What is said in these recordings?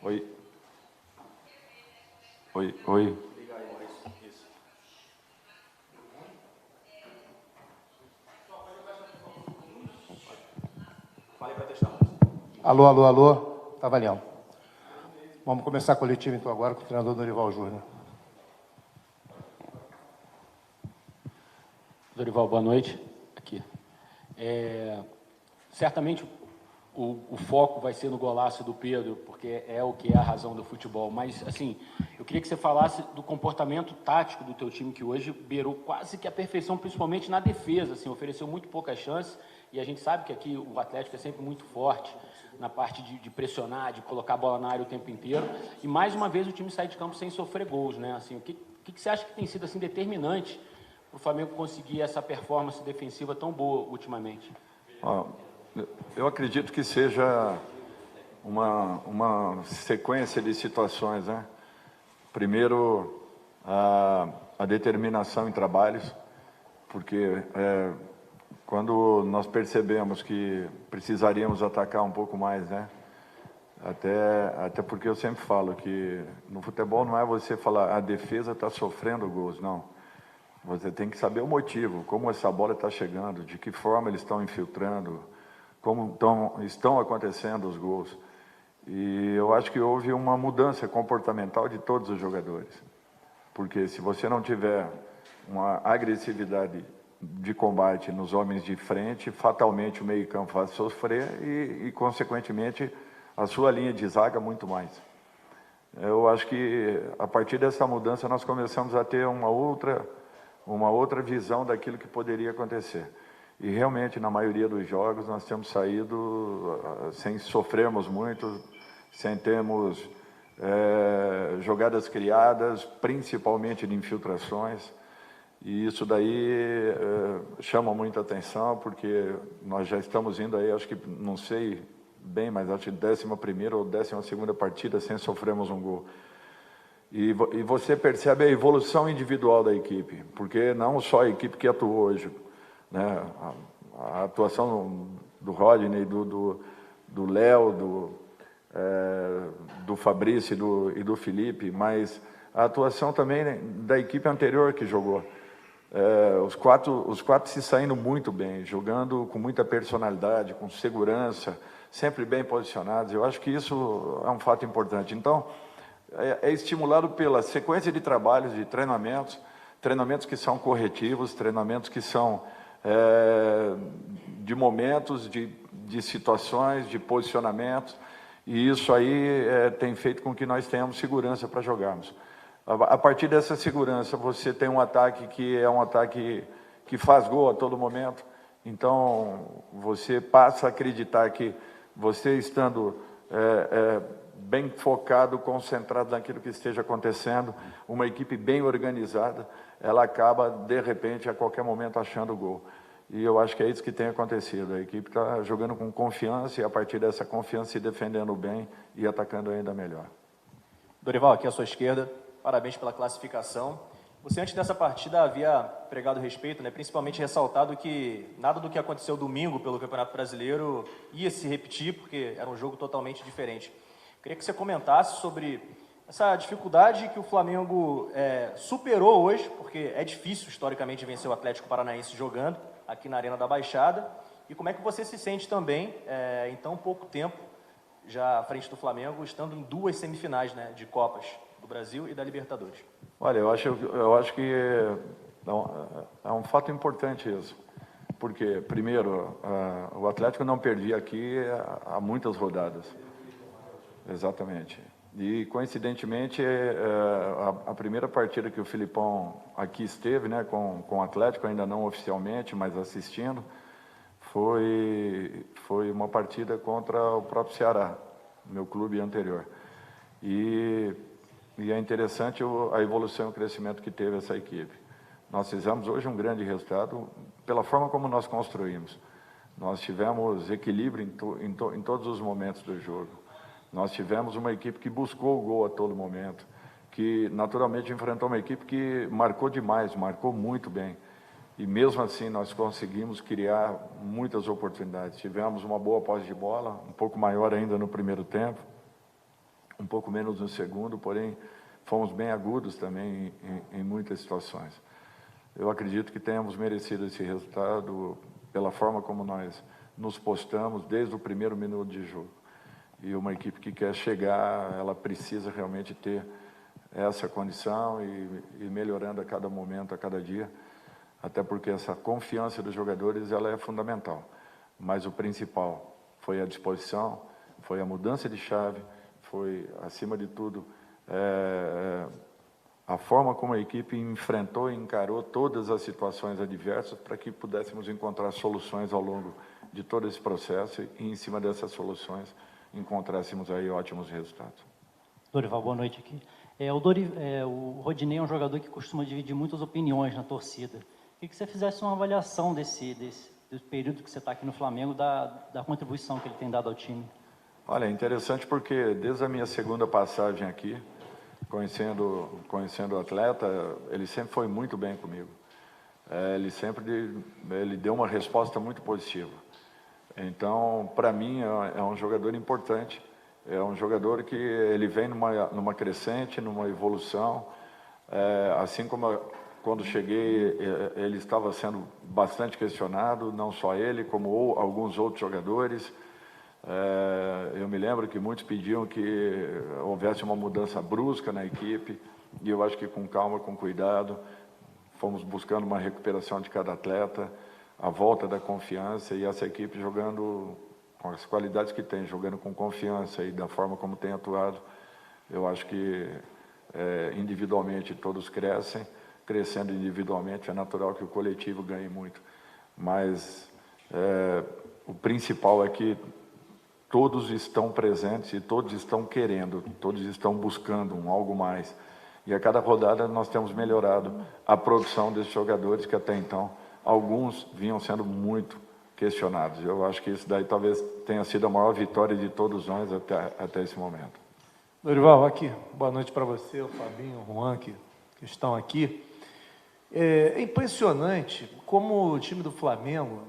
Oi. Oi, oi. Alô, alô, alô. Tá valendo. Vamos começar a coletiva, então, agora com o treinador Dorival Júnior. Dorival, boa noite. Aqui. Certamente o foco vai ser no golaço do Pedro, porque é o que é a razão do futebol. Mas, assim, eu queria que você falasse do comportamento tático do teu time, que hoje beirou quase que a perfeição, principalmente na defesa. Assim, ofereceu muito poucas chances, e a gente sabe que aqui o Atlético é sempre muito forte na parte de pressionar, de colocar a bola na área o tempo inteiro. E, mais uma vez, o time sai de campo sem sofrer gols, né? Assim, o que você acha que tem sido assim, determinante para o Flamengo conseguir essa performance defensiva tão boa ultimamente? Eu acredito que seja uma sequência de situações, né? Primeiro, a determinação em trabalhos, porque quando nós percebemos que precisaríamos atacar um pouco mais, né? Até porque eu sempre falo que no futebol não é você falar a defesa está sofrendo gols, não. Você tem que saber o motivo, como essa bola está chegando, de que forma eles estão infiltrando, como estão acontecendo os gols. E eu acho que houve uma mudança comportamental de todos os jogadores. Porque se você não tiver uma agressividade de combate nos homens de frente, fatalmente o meio-campo vai sofrer e, consequentemente, a sua linha de zaga muito mais. Eu acho que, a partir dessa mudança, nós começamos a ter uma outra visão daquilo que poderia acontecer. E realmente, na maioria dos jogos, nós temos saído sem sofrermos muito, sem termos jogadas criadas, principalmente de infiltrações. E isso daí chama muita atenção, porque nós já estamos indo aí, acho que, não sei bem, mas acho que 11ª ou 12ª partida sem sofrermos um gol. E você percebe a evolução individual da equipe, porque não só a equipe que atuou hoje, né? A atuação do Rodney, do Léo, do Fabrício e do Felipe, mas a atuação também, né, da equipe anterior que jogou. Os quatro se saindo muito bem, jogando com muita personalidade, com segurança, sempre bem posicionados. Eu acho que isso é um fato importante. Então, é estimulado pela sequência de trabalhos, de treinamentos que são corretivos, treinamentos que são de momentos, de situações, de posicionamentos, e isso aí tem feito com que nós tenhamos segurança para jogarmos. A partir dessa segurança, você tem um ataque que é um ataque que faz gol a todo momento, então você passa a acreditar que você estando bem focado, concentrado naquilo que esteja acontecendo, uma equipe bem organizada, ela acaba, de repente, a qualquer momento, achando o gol. E eu acho que é isso que tem acontecido. A equipe está jogando com confiança e, a partir dessa confiança, se defendendo bem e atacando ainda melhor. Dorival, aqui à sua esquerda, parabéns pela classificação. Você, antes dessa partida, havia pregado respeito, né? Principalmente ressaltado que nada do que aconteceu domingo pelo Campeonato Brasileiro ia se repetir, porque era um jogo totalmente diferente. Queria que você comentasse sobre essa dificuldade que o Flamengo superou hoje, porque é difícil, historicamente, vencer o Atlético Paranaense jogando aqui na Arena da Baixada, e como é que você se sente também, em tão pouco tempo, já à frente do Flamengo, estando em 2 semifinais, né, de Copas do Brasil e da Libertadores? Olha, eu acho que é um fato importante isso, porque, primeiro, o Atlético não perdia aqui há muitas rodadas. Exatamente. E, coincidentemente, a primeira partida que o Filipão aqui esteve, né, com o Atlético, ainda não oficialmente, mas assistindo, foi uma partida contra o próprio Ceará, meu clube anterior. E é interessante a evolução e o crescimento que teve essa equipe. Nós fizemos hoje um grande resultado pela forma como nós construímos. Nós tivemos equilíbrio em todos os momentos do jogo. Nós tivemos uma equipe que buscou o gol a todo momento, que naturalmente enfrentou uma equipe que marcou demais, marcou muito bem. E mesmo assim nós conseguimos criar muitas oportunidades. Tivemos uma boa posse de bola, um pouco maior ainda no primeiro tempo. um pouco menos no segundo, porém fomos bem agudos também em muitas situações. Eu acredito que tenhamos merecido esse resultado pela forma como nós nos postamos desde o primeiro minuto de jogo. E uma equipe que quer chegar, ela precisa realmente ter essa condição e melhorando a cada momento, a cada dia, até porque essa confiança dos jogadores ela é fundamental. Mas o principal foi a disposição, foi a mudança de chave, foi, acima de tudo, a forma como a equipe enfrentou e encarou todas as situações adversas para que pudéssemos encontrar soluções ao longo de todo esse processo e, em cima dessas soluções, encontrássemos aí ótimos resultados. Dorival, boa noite aqui. O Rodinei é um jogador que costuma dividir muitas opiniões na torcida. Queria que você fizesse uma avaliação do período que você está aqui no Flamengo, da contribuição que ele tem dado ao time. Olha, é interessante porque desde a minha segunda passagem aqui, conhecendo o atleta, ele sempre foi muito bem comigo. Ele deu uma resposta muito positiva. Então, para mim, é um jogador importante. É um jogador que ele vem numa crescente, numa evolução. Assim como quando cheguei, ele estava sendo bastante questionado, não só ele, como alguns outros jogadores. Eu me lembro que muitos pediam que houvesse uma mudança brusca na equipe, e eu acho que com calma, com cuidado, fomos buscando uma recuperação de cada atleta, a volta da confiança, e essa equipe jogando com as qualidades que tem, jogando com confiança e da forma como tem atuado, eu acho que individualmente todos crescem, crescendo individualmente, é natural que o coletivo ganhe muito, mas o principal é que todos estão presentes e todos estão querendo, todos estão buscando algo mais. E a cada rodada nós temos melhorado a produção desses jogadores que até então, alguns vinham sendo muito questionados. Eu acho que isso daí talvez tenha sido a maior vitória de todos nós até esse momento. Dorival, aqui, boa noite para você, o Fabinho, o Juan, que estão aqui. É impressionante como o time do Flamengo...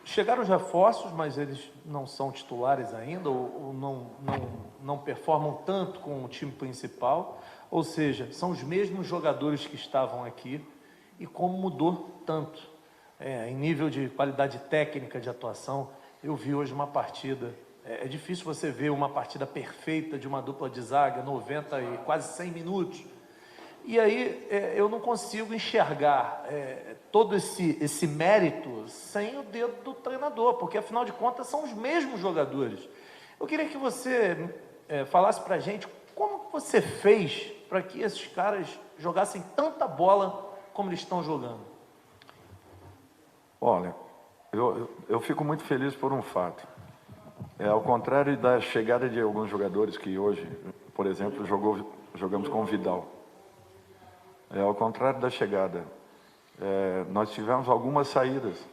chegaram os reforços, mas eles não são titulares ainda, ou não performam tanto com o time principal, ou seja, são os mesmos jogadores que estavam aqui, e como mudou tanto, em nível de qualidade técnica de atuação. Eu vi hoje uma partida, é difícil você ver uma partida perfeita de uma dupla de zaga, 90 e quase 100 minutos, e aí eu não consigo enxergar todo esse mérito sem o dedo do treinador, porque afinal de contas são os mesmos jogadores. Eu queria que você falasse para a gente como você fez para que esses caras jogassem tanta bola como eles estão jogando. Olha, eu fico muito feliz por um fato. Ao contrário da chegada de alguns jogadores que hoje, por exemplo, jogamos com o Vidal. Ao contrário da chegada, nós tivemos algumas saídas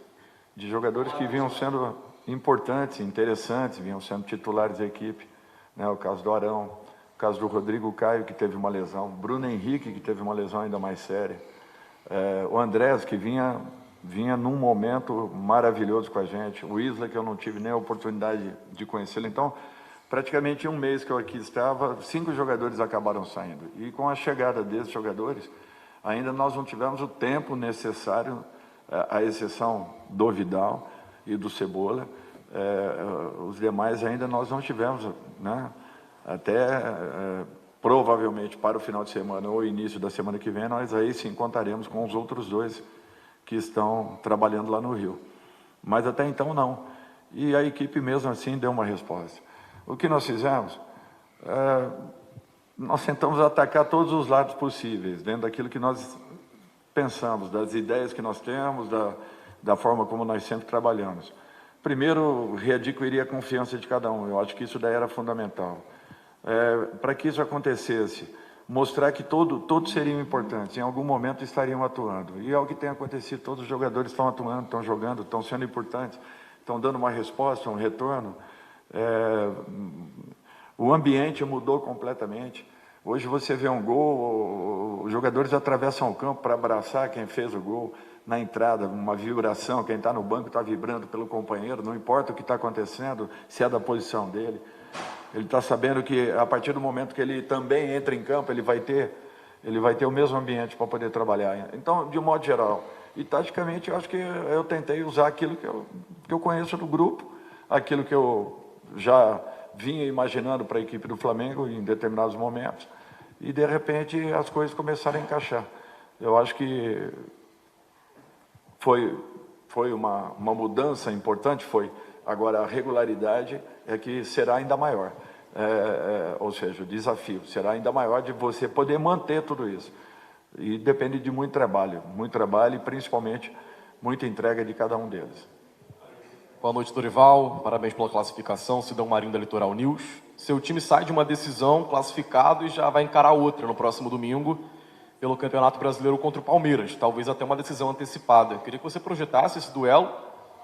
de jogadores que vinham sendo importantes, interessantes, vinham sendo titulares da equipe, né? O caso do Arão, o caso do Rodrigo Caio, que teve uma lesão, Bruno Henrique, que teve uma lesão ainda mais séria, o Andrés, que vinha num momento maravilhoso com a gente, o Isla, que eu não tive nem a oportunidade de conhecê-lo. Então, praticamente em um mês que eu aqui estava, 5 jogadores acabaram saindo. E com a chegada desses jogadores, ainda nós não tivemos o tempo necessário, à exceção do Vidal e do Cebola, os demais ainda nós não tivemos, né? Até provavelmente para o final de semana ou início da semana que vem, nós aí sim contaremos com os outros 2 que estão trabalhando lá no Rio. Mas até então não. E a equipe mesmo assim deu uma resposta. O que nós fizemos? Nós tentamos atacar todos os lados possíveis, dentro daquilo que nós pensamos, das ideias que nós temos, da forma como nós sempre trabalhamos. Primeiro, readquirir a confiança de cada um. Eu acho que isso daí era fundamental. Para que isso acontecesse, mostrar que todos seriam importantes, em algum momento estariam atuando. E é o que tem acontecido, todos os jogadores estão atuando, estão jogando, estão sendo importantes, estão dando uma resposta, um retorno. O ambiente mudou completamente. Hoje você vê um gol, os jogadores atravessam o campo para abraçar quem fez o gol, na entrada, uma vibração, quem está no banco está vibrando pelo companheiro, não importa o que está acontecendo, se é da posição dele. Ele está sabendo que a partir do momento que ele também entra em campo, ele vai ter o mesmo ambiente para poder trabalhar. Então, de um modo geral, e taticamente, eu acho que eu tentei usar aquilo que eu conheço do grupo, aquilo que eu já vinha imaginando para a equipe do Flamengo em determinados momentos, e de repente as coisas começaram a encaixar. Eu acho que foi uma mudança importante, foi. Agora, a regularidade é que será ainda maior. Ou seja, o desafio será ainda maior de você poder manter tudo isso. E depende de muito trabalho e principalmente muita entrega de cada um deles. Boa noite, Dorival. Parabéns pela classificação. Sidão Marinho da Litoral News. Seu time sai de uma decisão classificado e já vai encarar outra no próximo domingo pelo Campeonato Brasileiro contra o Palmeiras. Talvez até uma decisão antecipada. Queria que você projetasse esse duelo.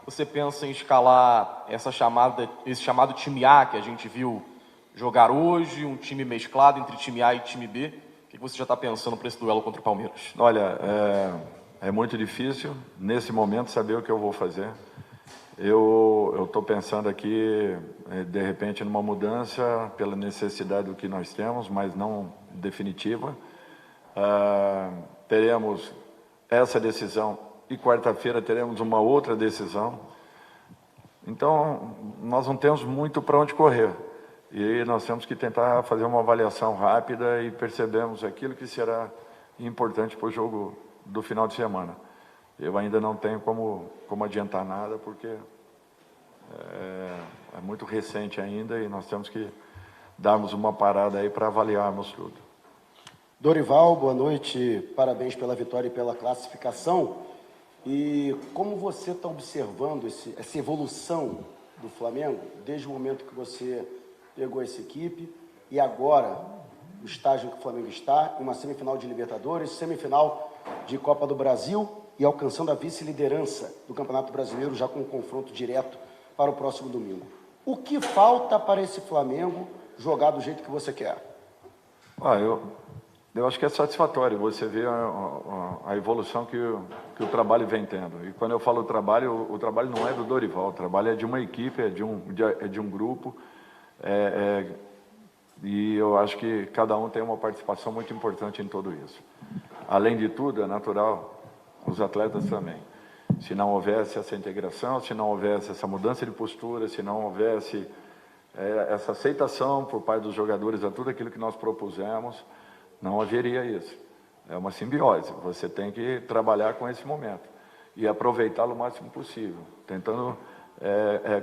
Você pensa em escalar esse chamado time A que a gente viu jogar hoje, um time mesclado entre time A e time B? O que você já está pensando para esse duelo contra o Palmeiras? Olha, é muito difícil, nesse momento, saber o que eu vou fazer. Eu estou pensando aqui, de repente, numa mudança pela necessidade do que nós temos, mas não definitiva. Teremos essa decisão e quarta-feira teremos uma outra decisão. Então, nós não temos muito para onde correr. E nós temos que tentar fazer uma avaliação rápida e percebemos aquilo que será importante para o jogo do final de semana. Eu ainda não tenho como adiantar nada, porque é muito recente ainda e nós temos que darmos uma parada aí para avaliarmos tudo. Dorival, boa noite, parabéns pela vitória e pela classificação. E como você está observando essa evolução do Flamengo, desde o momento que você pegou essa equipe e agora o estágio em que o Flamengo está, uma semifinal de Libertadores, semifinal de Copa do Brasil e alcançando a vice-liderança do Campeonato Brasileiro, já com um confronto direto para o próximo domingo. O que falta para esse Flamengo jogar do jeito que você quer? Eu acho que é satisfatório você ver a evolução que o trabalho vem tendo. E quando eu falo trabalho, o trabalho não é do Dorival, o trabalho é de uma equipe, é de um grupo. E eu acho que cada um tem uma participação muito importante em tudo isso. Além de tudo, é natural, os atletas também. Se não houvesse essa integração, se não houvesse essa mudança de postura, se não houvesse essa aceitação por parte dos jogadores a tudo aquilo que nós propusemos, não haveria isso. É uma simbiose, você tem que trabalhar com esse momento e aproveitá-lo o máximo possível, tentando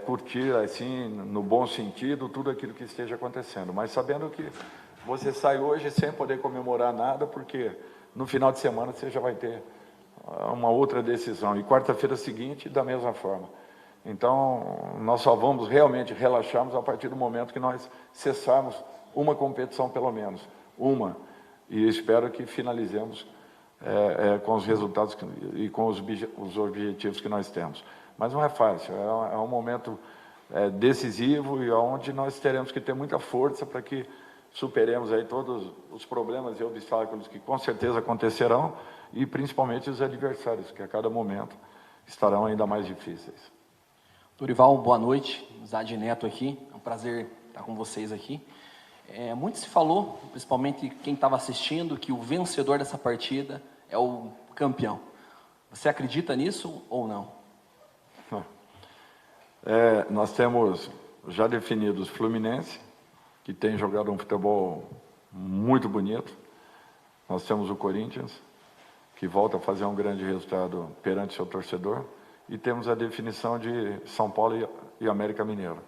curtir, assim, no bom sentido, tudo aquilo que esteja acontecendo, mas sabendo que você sai hoje sem poder comemorar nada, porque no final de semana você já vai ter uma outra decisão, e quarta-feira seguinte, da mesma forma. Então, nós só vamos realmente relaxarmos a partir do momento que nós cessarmos uma competição, pelo menos, uma, e espero que finalizemos com os resultados e com os objetivos que nós temos. Mas não é fácil, é um momento decisivo e onde nós teremos que ter muita força para que superemos aí todos os problemas e obstáculos que com certeza acontecerão e principalmente os adversários, que a cada momento estarão ainda mais difíceis. Dorival, boa noite, Zad Neto aqui, é um prazer estar com vocês aqui. Muito se falou, principalmente quem estava assistindo, que o vencedor dessa partida é o campeão. Você acredita nisso ou não? Nós temos já definidos Fluminense, que tem jogado um futebol muito bonito. Nós temos o Corinthians, que volta a fazer um grande resultado perante seu torcedor. E temos a definição de São Paulo e América Mineiro.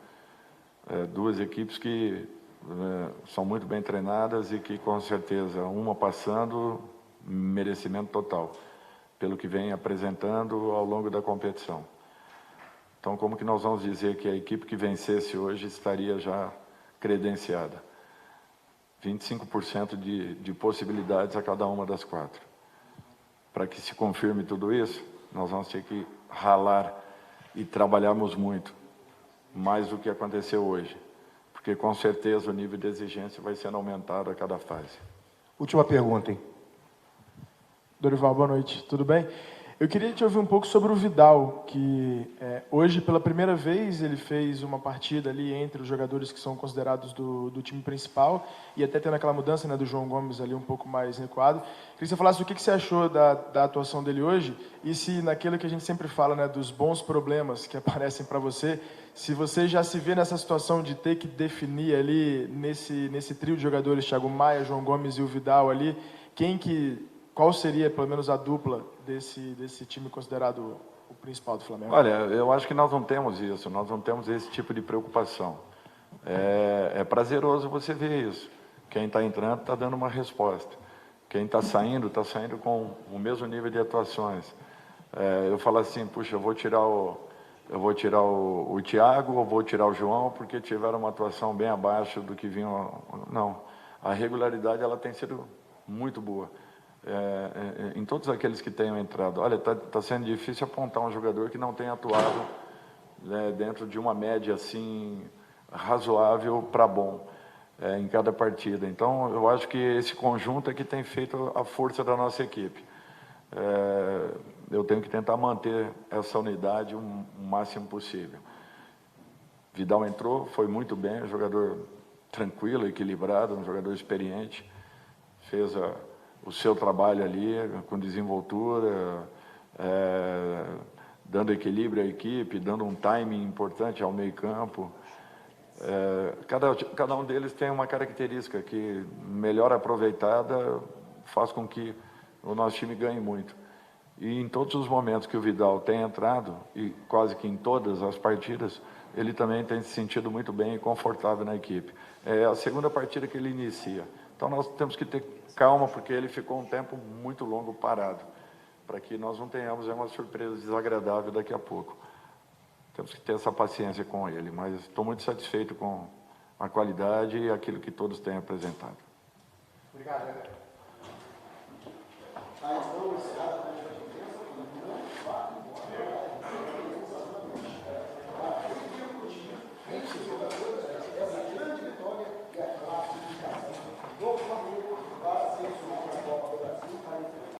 Duas equipes que são muito bem treinadas e que, com certeza, uma passando, merecimento total, pelo que vem apresentando ao longo da competição. Então, como que nós vamos dizer que a equipe que vencesse hoje estaria já credenciada? 25% de possibilidades a cada uma das quatro. Para que se confirme tudo isso, nós vamos ter que ralar e trabalharmos muito, mais do que aconteceu hoje, porque com certeza o nível de exigência vai sendo aumentado a cada fase. Última pergunta, hein? Dorival, boa noite, tudo bem? Eu queria te ouvir um pouco sobre o Vidal, que hoje, pela primeira vez, ele fez uma partida ali entre os jogadores que são considerados do time principal, e até tendo aquela mudança, né, do João Gomes ali um pouco mais recuado. Queria que você falasse o que você achou da atuação dele hoje, e se naquilo que a gente sempre fala, né, dos bons problemas que aparecem para você, se você já se vê nessa situação de ter que definir ali, nesse trio de jogadores, Thiago Maia, João Gomes e o Vidal ali, qual seria, pelo menos, a dupla desse time considerado o principal do Flamengo? Olha, eu acho que nós não temos isso, nós não temos esse tipo de preocupação. É prazeroso você ver isso. Quem está entrando está dando uma resposta. Quem está saindo com o mesmo nível de atuações. Eu falo assim, puxa, eu vou tirar o Thiago ou vou tirar o João porque tiveram uma atuação bem abaixo do que vinham. Não, a regularidade ela tem sido muito boa. Em todos aqueles que tenham entrado. Olha, está sendo difícil apontar um jogador que não tenha atuado, né, dentro de uma média assim razoável para bom em cada partida. Então, eu acho que esse conjunto é que tem feito a força da nossa equipe. Eu tenho que tentar manter essa unidade o máximo possível. Vidal entrou, foi muito bem, um jogador tranquilo, equilibrado, um jogador experiente, fez o seu trabalho ali, com desenvoltura, dando equilíbrio à equipe, dando um timing importante ao meio-campo. Cada um deles tem uma característica que, melhor aproveitada, faz com que o nosso time ganhe muito. E em todos os momentos que o Vidal tem entrado, e quase que em todas as partidas, ele também tem se sentido muito bem e confortável na equipe. É a segunda partida que ele inicia. Então nós temos que ter calma, porque ele ficou um tempo muito longo parado, para que nós não tenhamos uma surpresa desagradável daqui a pouco. Temos que ter essa paciência com ele, mas estou muito satisfeito com a qualidade e aquilo que todos têm apresentado. Obrigado.